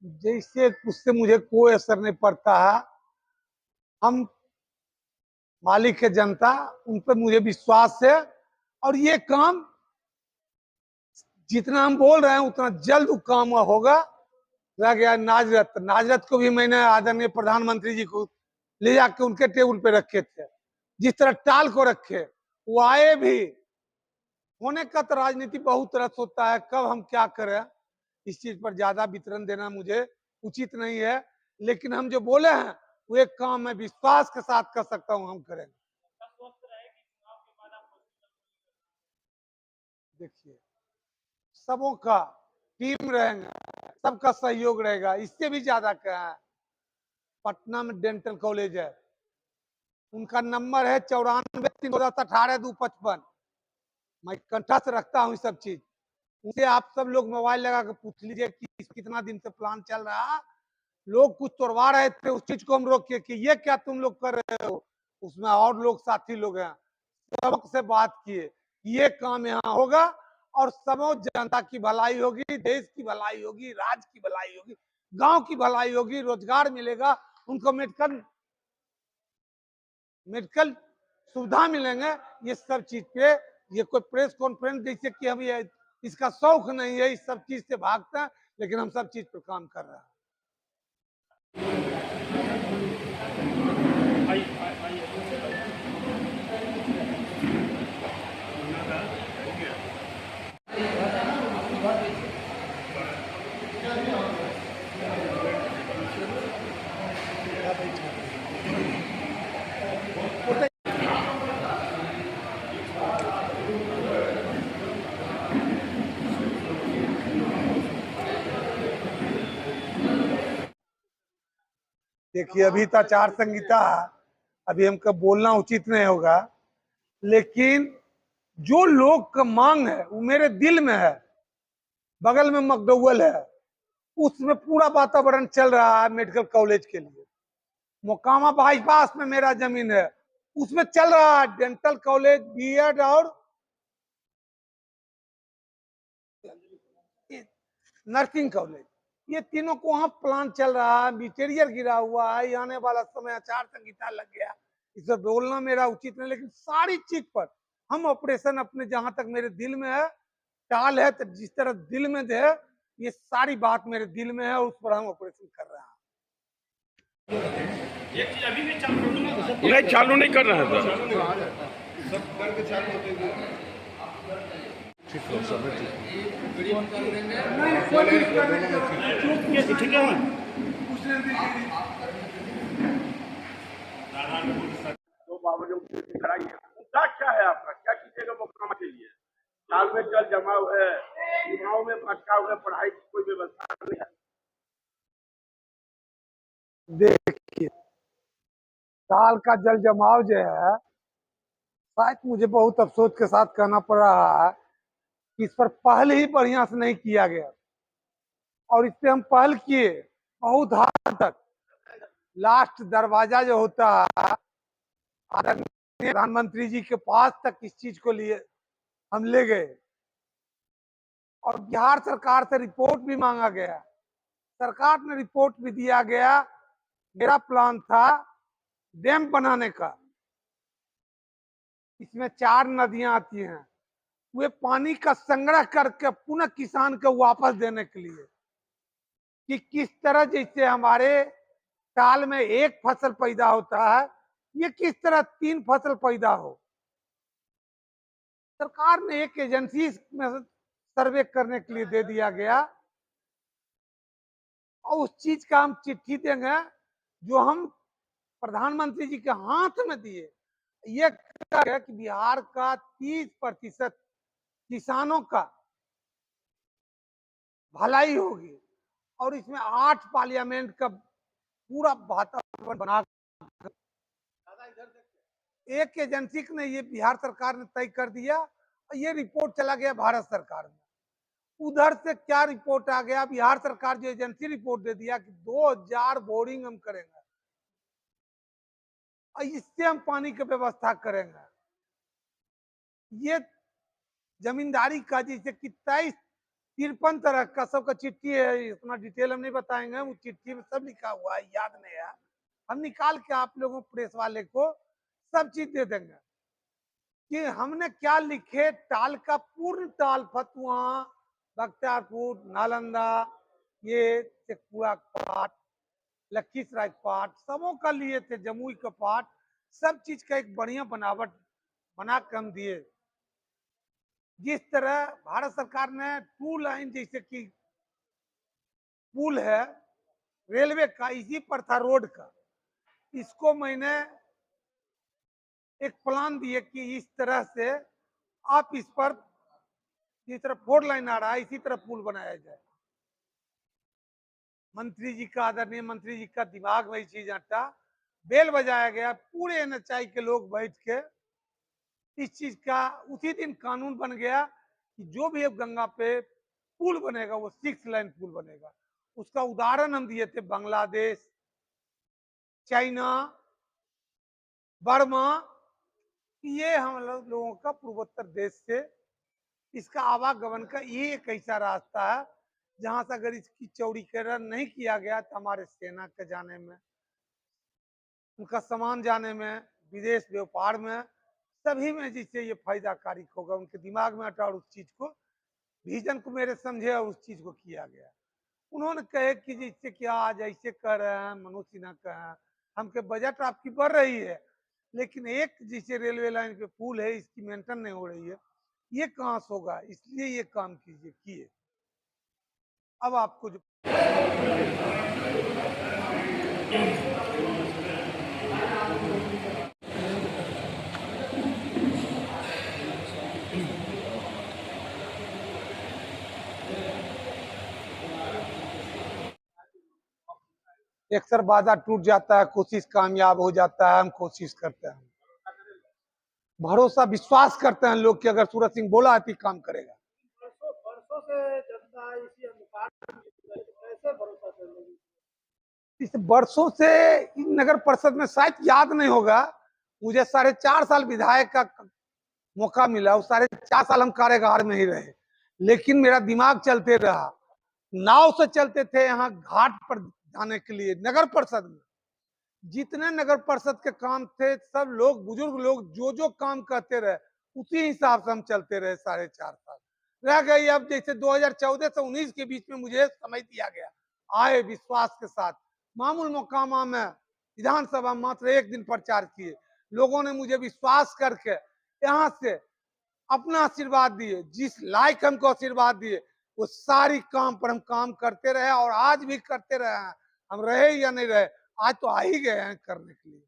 जैसे उससे मुझे कोई असर नहीं पड़ता है। हम मालिक है जनता, उन पर मुझे विश्वास है और ये काम जितना हम बोल रहे हैं उतना जल्द काम होगा। रह गया नाजरत, नाजरत को भी मैंने आदरणीय प्रधानमंत्री जी को ले जाके उनके टेबल पे रखे थे। जिस तरह टाल को रखे, वो आए भी। होने का तो राजनीति बहुत तरह से होता है, कब हम क्या करें इस चीज पर ज्यादा वितरण देना मुझे उचित नहीं है। लेकिन हम जो बोले हैं वो एक काम मैं विश्वास के साथ कर सकता हूं, हम करेंगे। देखिए, सबों का टीम रहेगा, सबका सहयोग रहेगा। इससे भी ज्यादा क्या है, पटना में डेंटल कॉलेज है, उनका नंबर है 94-318-255। मैं कंठस्थ रखता हूँ सब चीज। उनसे आप सब लोग मोबाइल लगा के पूछ लीजिए कि कितना दिन से प्लान चल रहा। लोग कुछ तोड़वा रहे थे, उस चीज को हम रोक के कि ये क्या तुम लोग कर रहे हो। उसमें और लोग साथी लोग हैं, सबसे बात किए ये काम यहाँ होगा और समो जनता की भलाई होगी, देश की भलाई होगी, राज्य की भलाई होगी, गांव की भलाई होगी, रोजगार मिलेगा उनको, मेडिकल सुविधा मिलेंगे। ये सब चीज पे ये कोई प्रेस कॉन्फ्रेंस जैसे कि हम ये इसका शौक नहीं है, इस सब चीज से भागते हैं, लेकिन हम सब चीज पर काम कर रहे हैं। देखिए, अभी तो आचार संहिता है, अभी हमको बोलना उचित नहीं होगा, लेकिन जो लोग का मांग है वो मेरे दिल में है। बगल में मकडौल है, उसमें पूरा वातावरण चल रहा है मेडिकल कॉलेज के लिए। मोकामा बाईपास में मेरा जमीन है, उसमें चल रहा है डेंटल कॉलेज, बीएड और नर्सिंग कॉलेज। ये तीनों को वहां प्लान चल रहा है, मटीरियल गिरा हुआ है। आने वाला समय आचार संहिता लग गया, इसे बोलना मेरा उचित नहीं, लेकिन सारी चीज पर हम ऑपरेशन अपने जहां तक मेरे दिल में है, टाल है तो जिस तरह दिल में है, ये सारी बात मेरे दिल में है, उस पर हम ऑपरेशन कर रहे हैं। ये चीज अभी भी नहीं चालू नहीं कर रहे हैं सब करके चालू होते ठीक है सब ठीक है। तो बावजूद मुद्दा क्या है आपका, क्या कीजिएगा मोकामा के लिए? साल में जल जमाव है, युवाओं में भटकाव है, पढ़ाई की कोई व्यवस्था नहीं है। देखिए, साल का जल जमाव जो है, शायद मुझे बहुत अफसोस के साथ कहना पड़ रहा है कि इस पर पहल ही बढ़िया से नहीं किया गया। और इस पे हम पहल किए बहुत हद तक, लास्ट दरवाजा जो होता है आदरणीय प्रधानमंत्री जी के पास तक इस चीज को लिए हम ले गए और बिहार सरकार से रिपोर्ट भी मांगा गया। सरकार ने रिपोर्ट भी दिया गया। मेरा प्लान था डैम बनाने का, इसमें 4 नदियां आती हैं, वे पानी का संग्रह करके पुनः किसान को वापस देने के लिए, कि किस तरह जैसे हमारे साल में एक फसल पैदा होता है, ये किस तरह 3 फसल पैदा हो। सरकार ने एक एजेंसी में सर्वे करने के लिए दे दिया गया और उस चीज का हम चिट्ठी देंगे जो हम प्रधानमंत्री जी के हाथ में दिए। ये है कि बिहार का 30% किसानों का भलाई होगी और इसमें 8 पार्लियामेंट का पूरा वातावरण बना। एक एजेंसी ने ये बिहार सरकार ने तय कर दिया और ये रिपोर्ट चला गया भारत सरकार में। उधर से क्या रिपोर्ट आ गया, बिहार सरकार जो एजेंसी रिपोर्ट दे दिया कि 2000 बोरिंग हम करेंगे और इससे हम पानी की व्यवस्था करेंगे। ये जमींदारी का जैसे कि 23 53 तरह का सबका चिट्ठी है, इतना डिटेल हम नहीं बताएंगे, वो चिट्ठी में सब लिखा हुआ है, याद नहीं है, हम निकाल के आप लोगों प्रेस वाले को सब चीज दे देंगे कि हमने क्या लिखे। टाल का पूर्ण टाल फतुआ, बख्तियारपुर, नालंदा, ये शेखपुरा पाठ, लखीसराय पाठ, सबों का लिए थे, जमुई का पाठ, सब चीज का एक बढ़िया बनावट बना के हम दिए। जिस तरह भारत सरकार ने 2 लाइन जैसे कि पुल है रेलवे का, इसी पर था रोड का, इसको मैंने एक प्लान दिए कि इस तरह से आप इस पर जिस तरह 4 लाइन आ रहा है इसी तरह पुल बनाया जाए। मंत्री जी का, आदरणीय मंत्री जी का दिमाग में चीज हटा, बेल बजाया गया, पूरे एनएचआई के लोग बैठ के इस चीज का उसी दिन कानून बन गया कि जो भी अब गंगा पे पुल बनेगा वो 6 लाइन पुल बनेगा। उसका उदाहरण हम दिए थे बांग्लादेश, चाइना, बर्मा, ये हम लोगों का पूर्वोत्तर देश से इसका आवागमन का ये एक ऐसा रास्ता है जहां से अगर इसकी चौड़ीकरण नहीं किया गया तो हमारे सेना के जाने में, उनका सामान जाने में, विदेश व्यापार में, सभी में जिससे ये फायदाकारी होगा। उनके दिमाग में हटा और उस चीज को, विजन को मेरे समझे और उस चीज को किया गया। उन्होंने कहे कि जिससे क्या आज ऐसे कर रहे हैं, मनोज सिन्हा कहे हमके बजट आपकी बढ़ रही है लेकिन एक जैसे रेलवे लाइन पे पुल है इसकी मेंटेन नहीं हो रही है, ये कहाँ से होगा, इसलिए ये काम कीजिए किए। अब आपको जो अक्सर वादा टूट जाता है, कोशिश कामयाब हो जाता है, हम कोशिश करते हैं, भरोसा विश्वास करते हैं लोग कि अगर सूरज सिंह बोला है तो काम करेगा। बरसों से जनता इसी अंधकार में जीती है, तो कैसे भरोसा कर लेगी? इस वर्षों से नगर परिषद में शायद याद नहीं होगा, मुझे 4.5 साल विधायक का मौका मिला, उस 4.5 साल हम कार्यगार में ही रहे, लेकिन मेरा दिमाग चलते रहा। नाव से चलते थे यहाँ घाट पर जाने के लिए। नगर परिषद में जितने नगर परिषद के काम थे सब लोग, बुजुर्ग लोग जो जो काम करते रहे उसी हिसाब से हम चलते रहे 4.5 साल। रह गई अब जैसे 2014 से 19 के बीच में मुझे समय दिया गया, आए विश्वास के साथ, मामूल मोकामा में विधानसभा मात्र 1 दिन प्रचार किए, लोगों ने मुझे विश्वास करके यहाँ से अपना आशीर्वाद दिए, जिस लायक हमको आशीर्वाद दिए वो सारी काम पर हम काम करते रहे और आज भी करते रहे हैं। हम रहे या नहीं रहे, आज तो आ ही गए हैं करने के लिए।